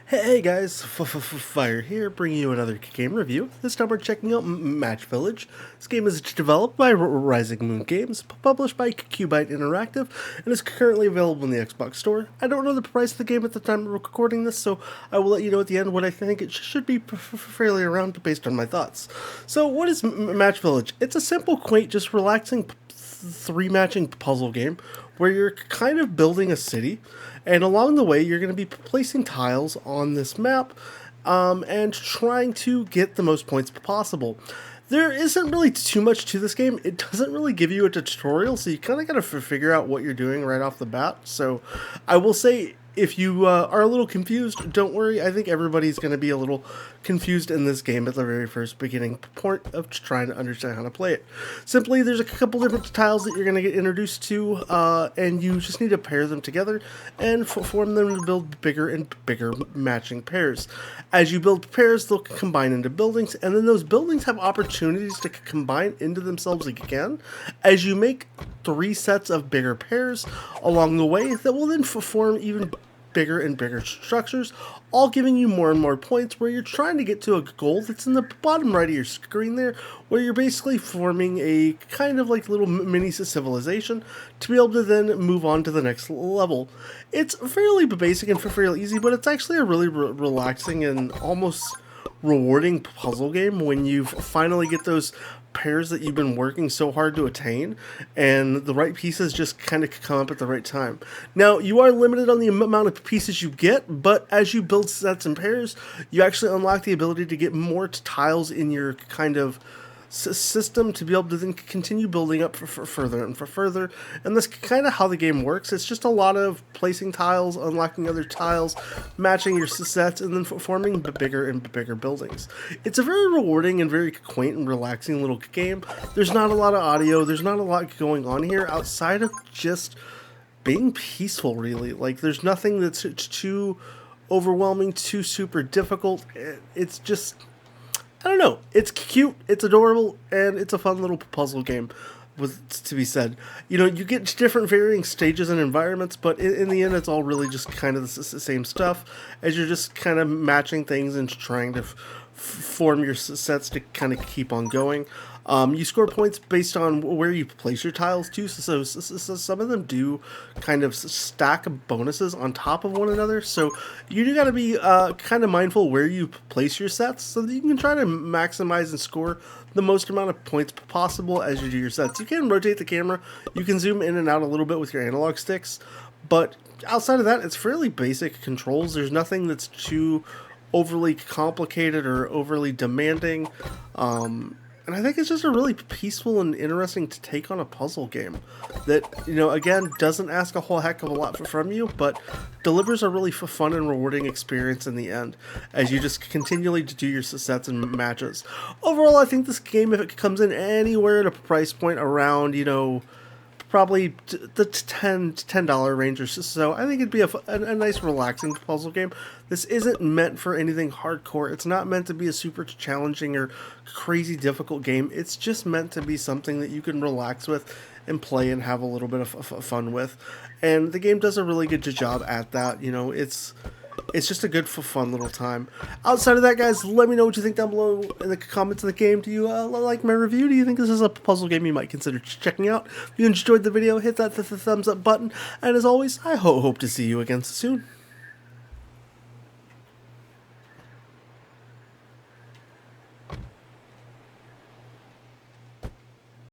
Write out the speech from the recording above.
Hey guys, Fire here, bringing you another game review. This time we're checking out Match Village. This game is developed by Rising Moon Games, published by Cubite Interactive, and is currently available in the Xbox Store. I don't know the price of the game at the time of recording this, so I will let you know at the end what I think it should be fairly around based on my thoughts. So what is Match Village? It's a simple, quaint, just relaxing three-matching puzzle game where you're kind of building a city, and along the way you're going to be placing tiles on this map and trying to get the most points possible. There isn't really too much to this game. It doesn't really give you a tutorial, so you kind of got to figure out what you're doing right off the bat. So I will say, if you are a little confused, don't worry. I think everybody's going to be a little confused in this game at the very first beginning point of trying to understand how to play it. Simply, there's a couple different tiles that you're going to get introduced to, and you just need to pair them together and form them to build bigger and bigger matching pairs. As you build pairs, they'll combine into buildings, and then those buildings have opportunities to combine into themselves again as you make 3 sets of bigger pairs along the way that will then form even bigger and bigger structures, all giving you more and more points, where you're trying to get to a goal that's in the bottom right of your screen there, where you're basically forming a kind of like little mini civilization to be able to then move on to the next level. It's fairly basic and fairly easy, but it's actually a really relaxing and almost rewarding puzzle game when you finally get those pairs that you've been working so hard to attain, and the right pieces just kind of come up at the right time. Now, you are limited on the amount of pieces you get, but as you build sets and pairs, you actually unlock the ability to get more tiles in your kind of system to be able to then continue building up for further and further. And that's kind of how the game works. It's just a lot of placing tiles, unlocking other tiles, matching your sets, and then forming bigger and bigger buildings. It's a very rewarding and very quaint and relaxing little game. There's not a lot of audio, there's not a lot going on here outside of just being peaceful, really. Like, there's nothing that's too overwhelming, too super difficult. It's just, I don't know. It's cute, it's adorable, and it's a fun little puzzle game, with to be said. You know, you get different varying stages and environments, but in the end, it's all really just kind of the same stuff, as you're just kind of matching things and trying to form your sets to kind of keep on going. You score points based on where you place your tiles too, so some of them do kind of stack bonuses on top of one another, so you do got to be kind of mindful where you place your sets so that you can try to maximize and score the most amount of points possible as you do your sets. You can rotate the camera, you can zoom in and out a little bit with your analog sticks, but outside of that, it's fairly basic controls. There's nothing that's too overly complicated or overly demanding. And I think it's just a really peaceful and interesting to take on a puzzle game that, you know, again, doesn't ask a whole heck of a lot from you, but delivers a really fun and rewarding experience in the end as you just continually do your sets and matches. Overall, I think this game, if it comes in anywhere at a price point around, you know, probably the $10 range or so, I think it'd be a nice relaxing puzzle game. This isn't meant for anything hardcore. It's not meant to be a super challenging or crazy difficult game. It's just meant to be something that you can relax with and play and have a little bit of fun with. And the game does a really good job at that. You know, it's just a good, fun little time. Outside of that, guys, let me know what you think down below in the comments of the game. Do you like my review? Do you think this is a puzzle game you might consider checking out? If you enjoyed the video, hit that thumbs up button. And as always, I hope to see you again soon.